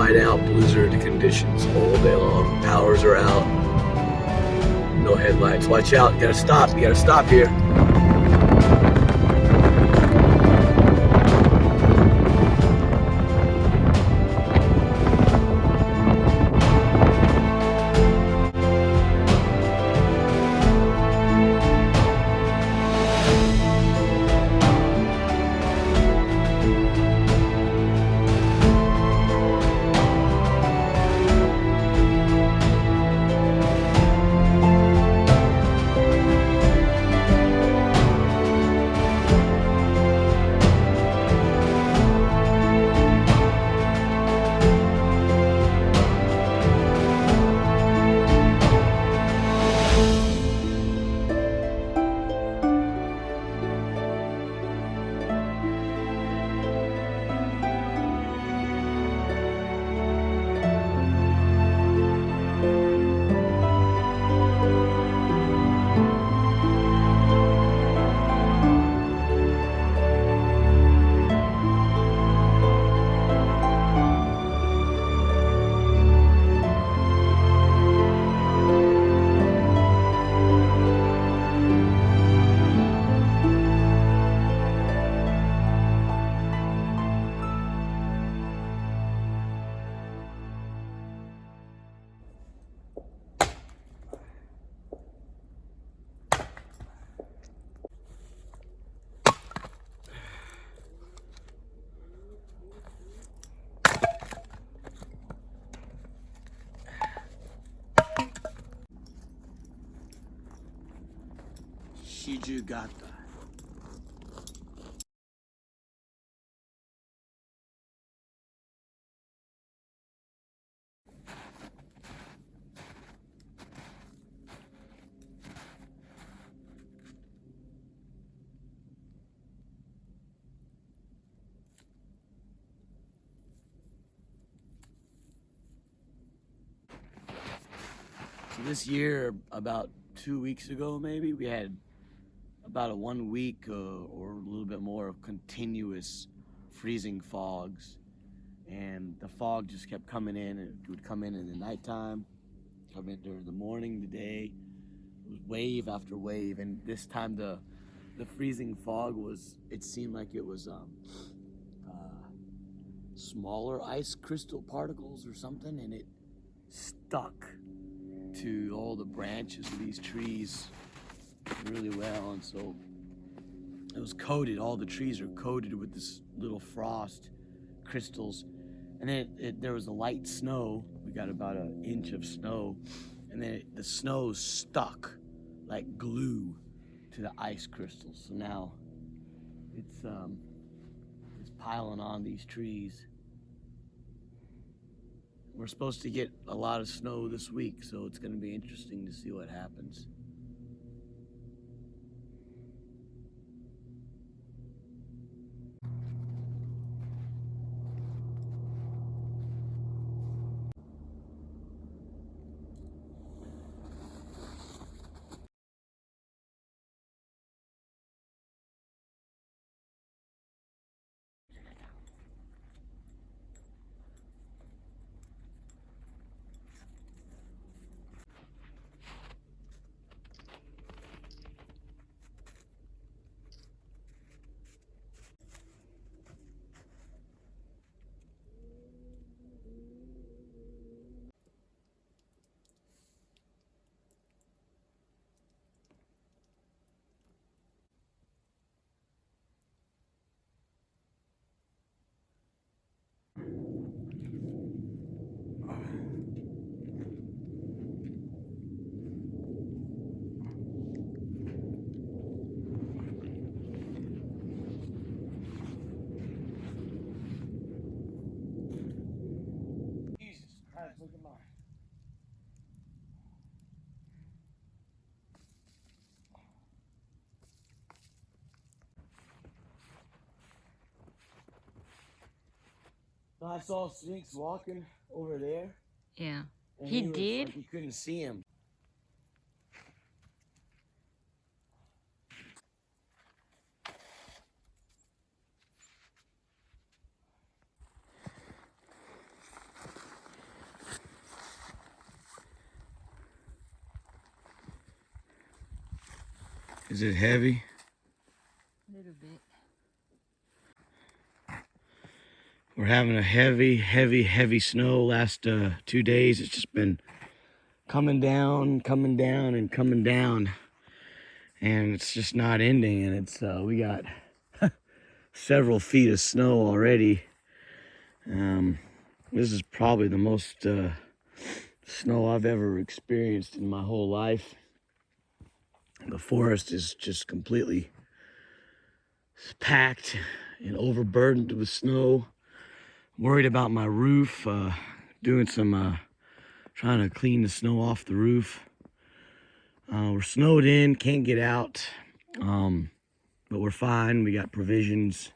Whiteout blizzard conditions all day long. Powers are out. No headlights. Watch out. You gotta stop. You gotta stop here. Shijugata. So this year, about 2 weeks ago, maybe, we had about a 1 week or a little bit more of continuous freezing fogs. And the fog just kept coming in. It would come in the nighttime, come in during the morning, the day. It was wave after wave. And this time the freezing fog was, it seemed like it was smaller ice crystal particles or something, and it stuck to all the branches of these trees really well. And so it was coated, all the trees are coated with this little frost crystals. And then there was a light snow. We got about an inch of snow, and then the snow stuck like glue to the ice crystals. So now it's piling on these trees. We're supposed to get a lot of snow this week, so it's going to be interesting to see what happens. Jesus Christ, look at mine. I saw Sphinx walking over there. Yeah. And He was did? like you couldn't see him. Is it heavy? A little bit. We're having a heavy snow last 2 days. It's just been coming down, and coming down. And it's just not ending. And it's we got several feet of snow already. This is probably the most snow I've ever experienced in my whole life. The forest is just completely packed and overburdened with snow. Worried about my roof, doing some trying to clean the snow off the roof. We're snowed in, can't get out, but we're fine. We got provisions.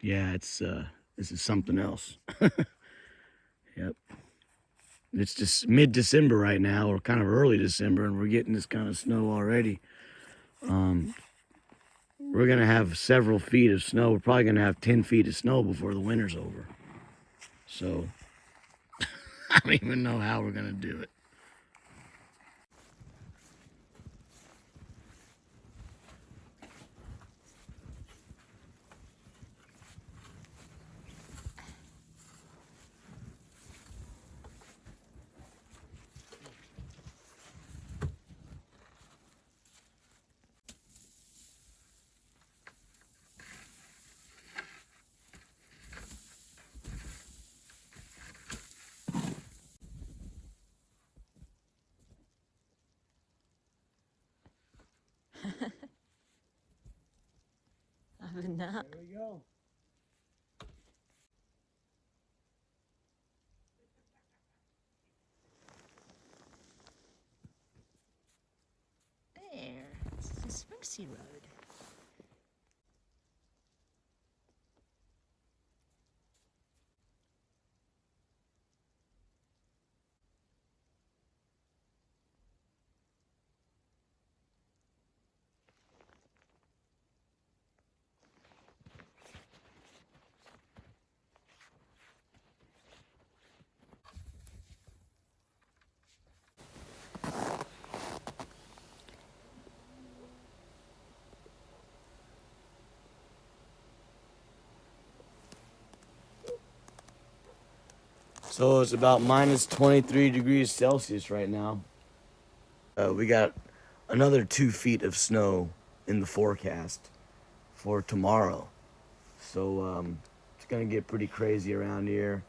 Yeah, this is something else. Yep. It's just mid-December right now, or kind of early December, and we're getting this kind of snow already. We're gonna have several feet of snow. We're probably gonna have 10 feet of snow before the winter's over. So I don't even know how we're gonna do it. Not. There we go. There. It's the Sprinksy Road. So it's about minus 23 degrees Celsius right now. We got another 2 feet of snow in the forecast for tomorrow. So it's gonna get pretty crazy around here.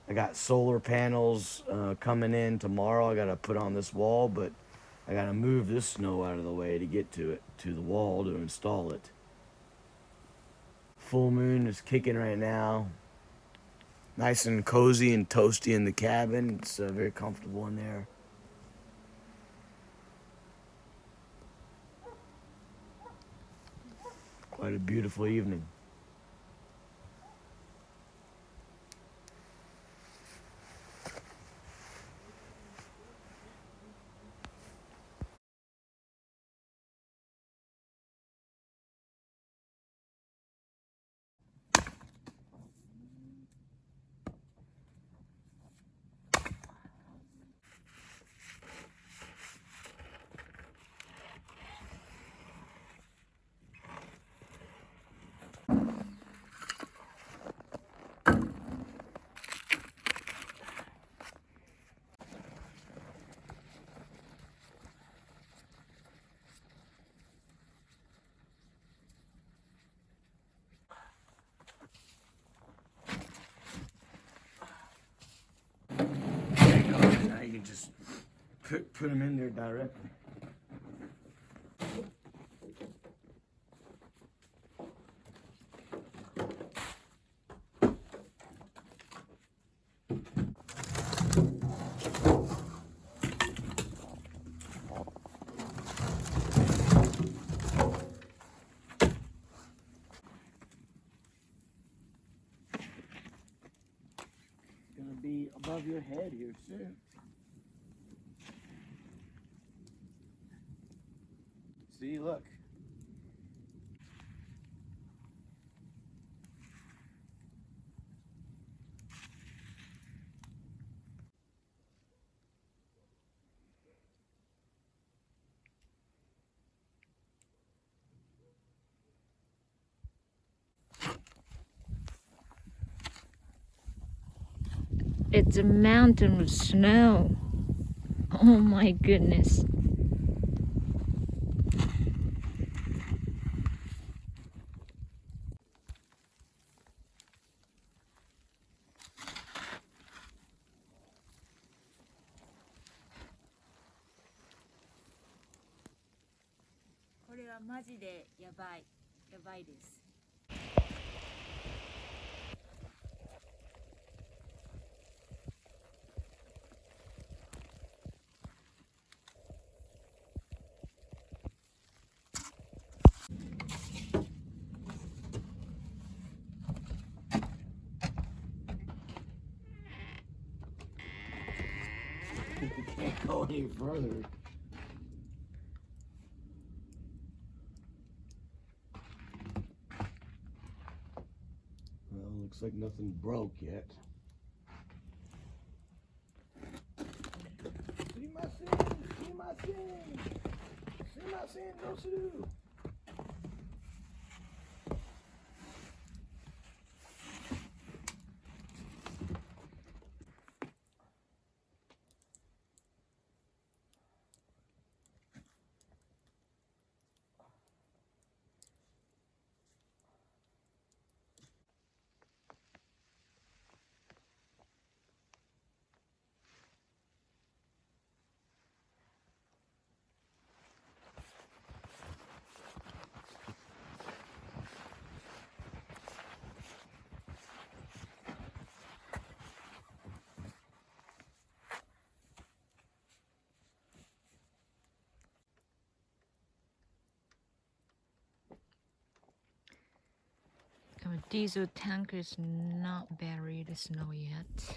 I got solar panels coming in tomorrow. I gotta put on this wall, but I gotta move this snow out of the way to get to it, to the wall to install it. Full moon is kicking right now. Nice and cozy and toasty in the cabin. It's very comfortable in there. Quite a beautiful evening. Now you can just put them in there directly. Gonna be above your head here soon. See, look. It's a mountain of snow. Oh my goodness. You can't go any further. Well, looks like nothing broke yet. No suru. Our diesel tank is not buried the snow yet.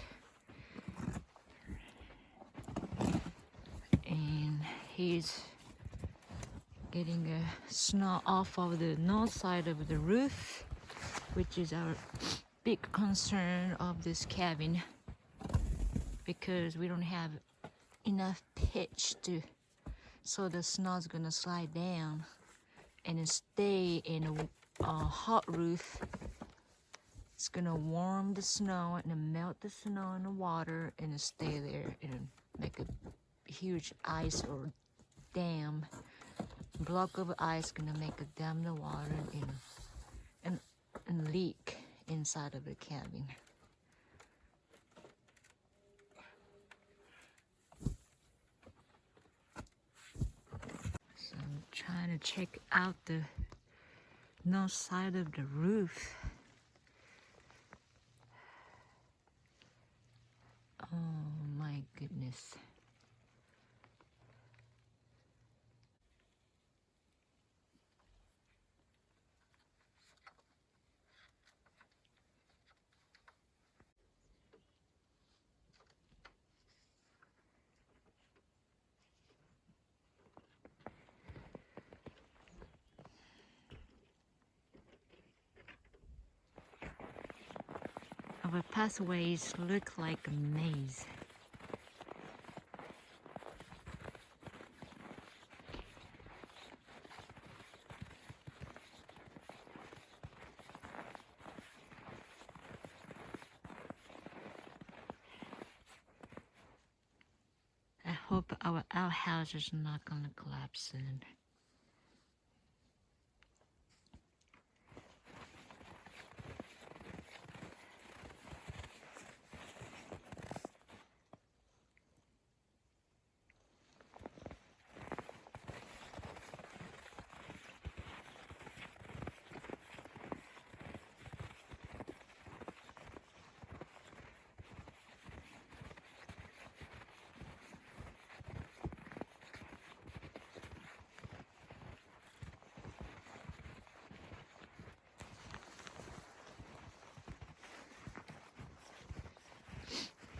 And he's getting snow off of the north side of the roof, which is our big concern of this cabin, because we don't have enough pitch to, so the snow's gonna slide down and stay in a hot roof. It's gonna warm the snow and then melt the snow in the water and then stay there and make a huge ice or dam. Block of ice gonna make a dam in the water and leak inside of the cabin. So I'm trying to check out the north side of the roof. Oh my goodness. Our pathways look like a maze. I hope our outhouse is not gonna collapse soon.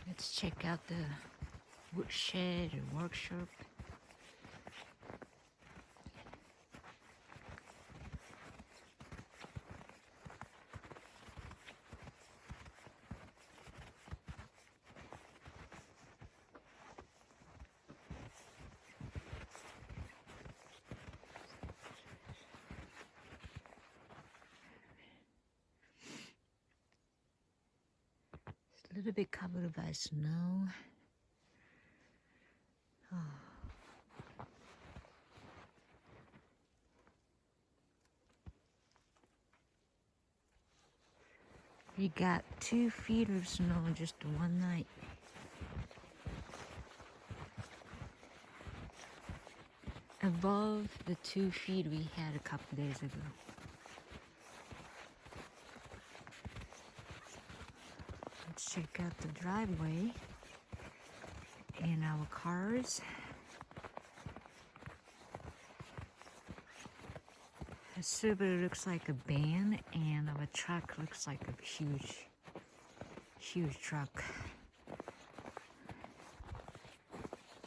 Let's check out the woodshed or workshop. A little bit covered by snow. Oh. We got 2 feet of snow just one night. Above the 2 feet we had a couple days ago. Let's check out the driveway and our cars. The Subaru looks like a van and our truck looks like a huge truck.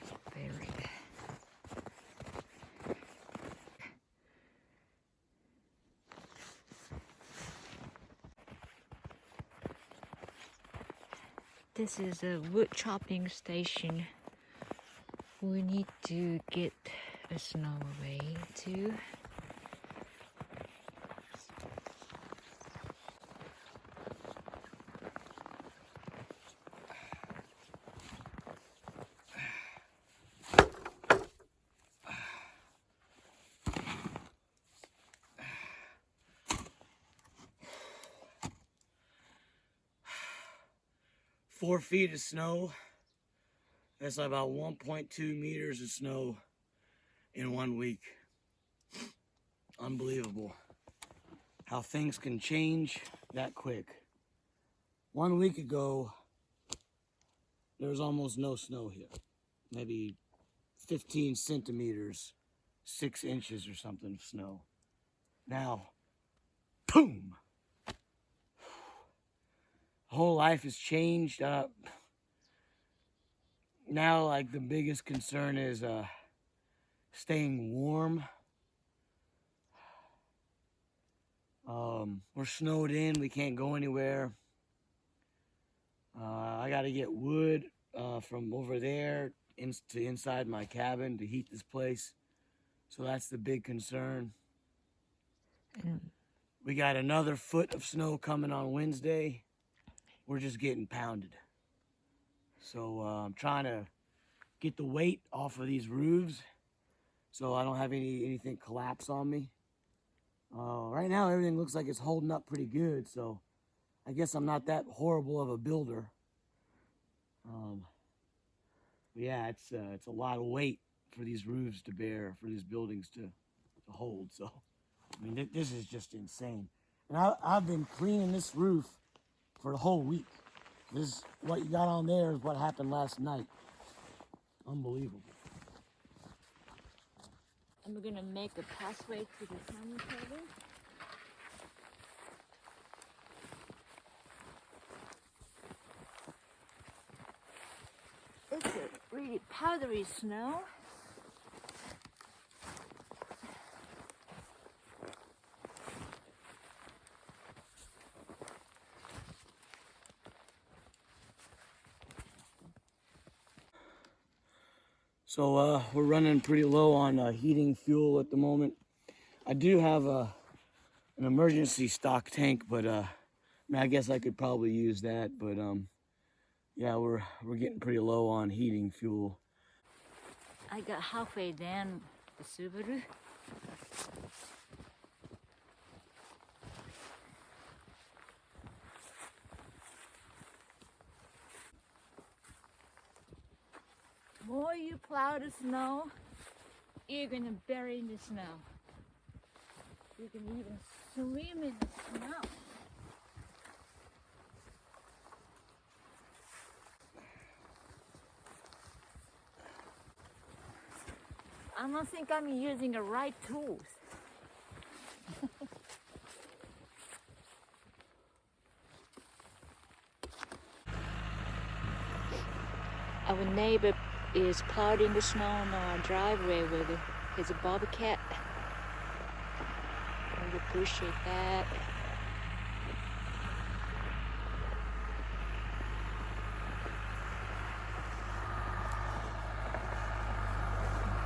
It's buried. This is a wood chopping station. We need to get the snow away too. Four feet of snow. That's about 1.2 meters of snow in 1 week. Unbelievable how things can change that quick. 1 week ago, there was almost no snow here. Maybe 15 centimeters, 6 inches or something of snow. Now, boom! Whole life has changed. Now, like, the biggest concern is staying warm. We're snowed in. We can't go anywhere. I got to get wood from over there to inside my cabin to heat this place. So that's the big concern. And We got another foot of snow coming on Wednesday. We're just getting pounded. So I'm trying to get the weight off of these roofs so I don't have anything collapse on me. Right now everything looks like it's holding up pretty good, so I guess I'm not that horrible of a builder. Yeah, it's a lot of weight for these roofs to bear, for these buildings to hold. So, I mean, this is just insane. And I've been cleaning this roof for the whole week. This, what you got on there is what happened last night. Unbelievable. I'm gonna make a pathway to the salmon cabin. It's a really powdery snow. So we're running pretty low on heating fuel at the moment. I do have an emergency stock tank, but I mean, I guess I could probably use that. But yeah, we're getting pretty low on heating fuel. I got halfway down the Subaru. The more you plow the snow, you're gonna bury in the snow. You can even swim in the snow. I don't think I'm using the right tools. Our neighbor is plowing the snow on our driveway with his bobcat. We appreciate that.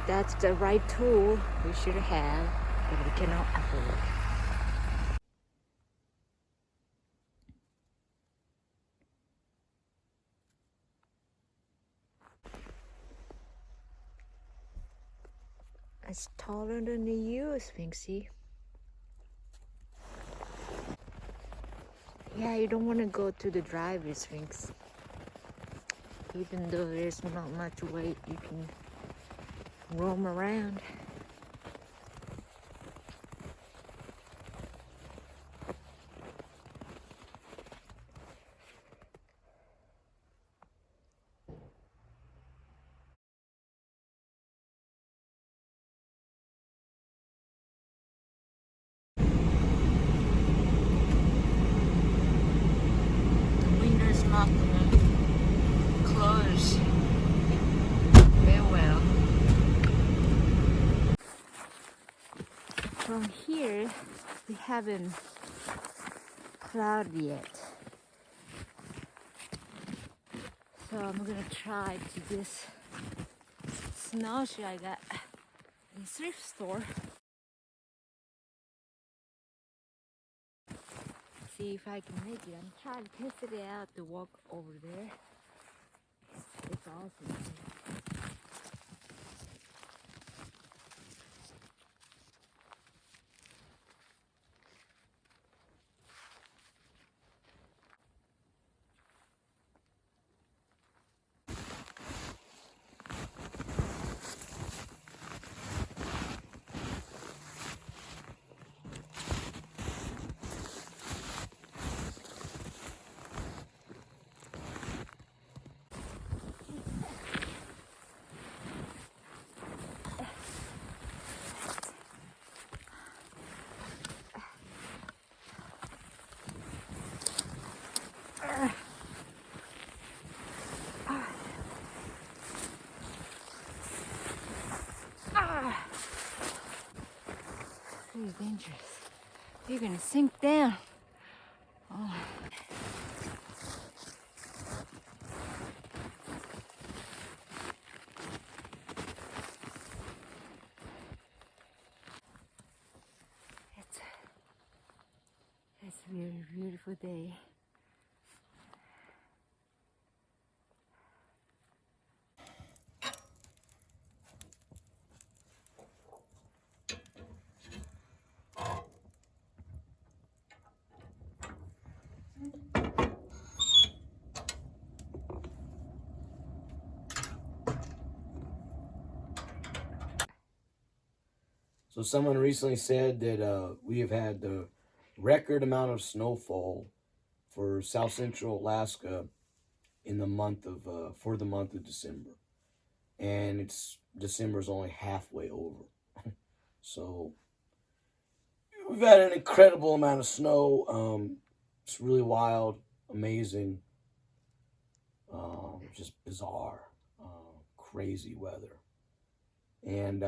That's the right tool we should have, but we cannot afford. It's taller than the you, Sphinxy. Yeah, you don't want to go to the driveway, Sphinx. Even though there's not much weight, you can roam around. Winter's not gonna close very well. From here, we haven't plowed yet. So I'm gonna try to this snowshoe I got in thrift store. See if I can make it. I'm trying to test it out to walk over there. It's awesome. This is dangerous. You're gonna sink down. Oh. Very beautiful day. So someone recently said that we have had the record amount of snowfall for South Central Alaska in the month of for the month of December, and December's only halfway over. So we've had an incredible amount of snow. It's really wild, amazing, just bizarre, crazy weather, and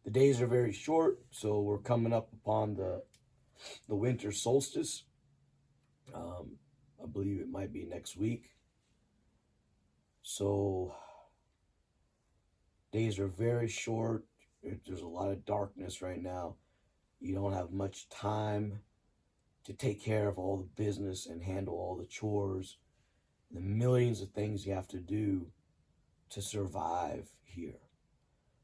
the days are very short, so we're coming up upon the winter solstice. I believe it might be next week. So days are very short. There's a lot of darkness right now. You don't have much time to take care of all the business and handle all the chores, the millions of things you have to do to survive here.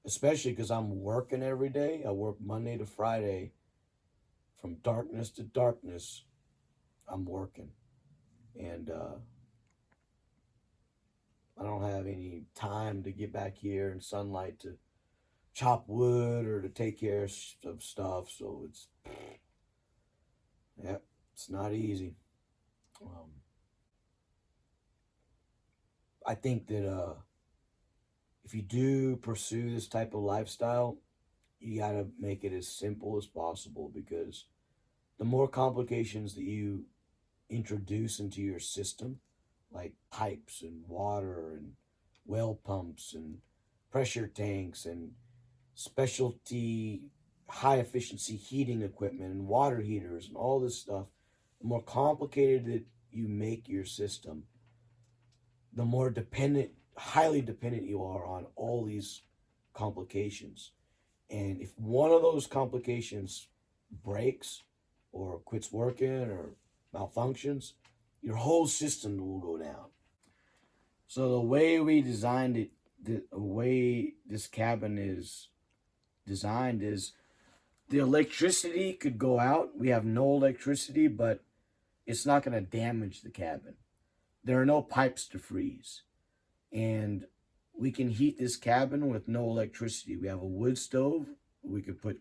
Especially because I'm working every day. I work Monday to Friday. From darkness to darkness, I'm working. And I don't have any time to get back here in sunlight to chop wood or to take care of stuff. So it's not easy. I think that if you do pursue this type of lifestyle, you got to make it as simple as possible, because the more complications that you introduce into your system, like pipes and water and well pumps and pressure tanks and specialty high efficiency heating equipment and water heaters and all this stuff, the more complicated that you make your system, the more highly dependent you are on all these complications. And if one of those complications breaks or quits working or malfunctions, your whole system will go down. So the way we designed it, the way this cabin is designed is the electricity could go out. We have no electricity, but it's not going to damage the cabin. There are no pipes to freeze. And we can heat this cabin with no electricity. We have a wood stove. We could put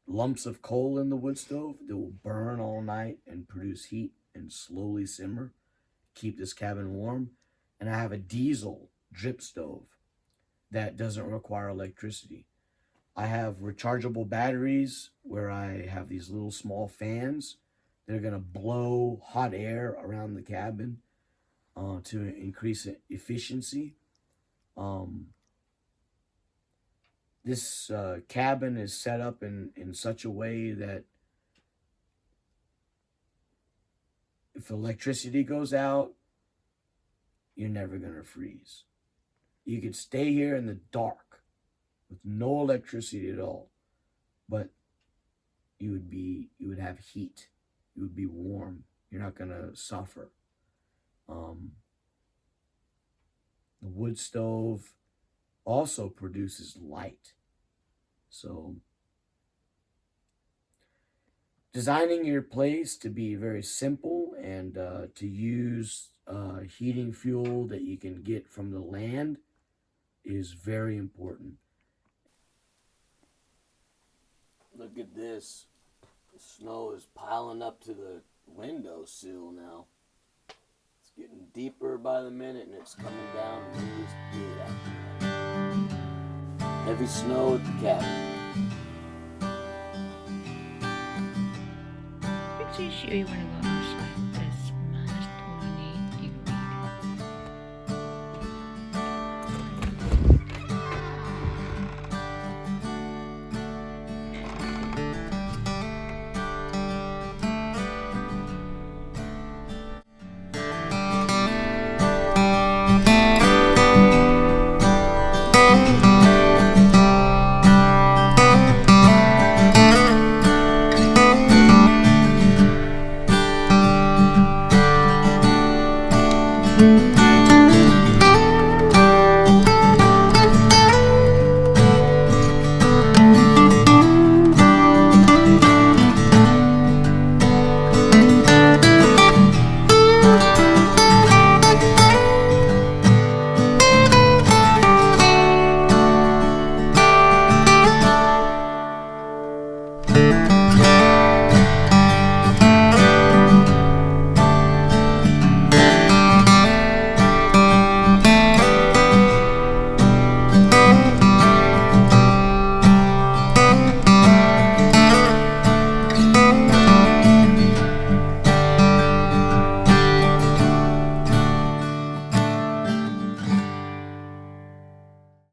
lumps of coal in the wood stove that will burn all night and produce heat and slowly simmer, keep this cabin warm. And I have a diesel drip stove that doesn't require electricity. I have rechargeable batteries where I have these little small fans that are going to blow hot air around the cabin to increase efficiency. This cabin is set up in such a way that if electricity goes out, you're never going to freeze. You could stay here in the dark with no electricity at all, but you would have heat. You would be warm. You're not going to suffer. The wood stove also produces light. So designing your place to be very simple and to use heating fuel that you can get from the land is very important. Look at this. The snow is piling up to the windowsill now. It's getting deeper by the minute, and it's coming down really good out there. Heavy snow at the cabin. Which issue you want to go?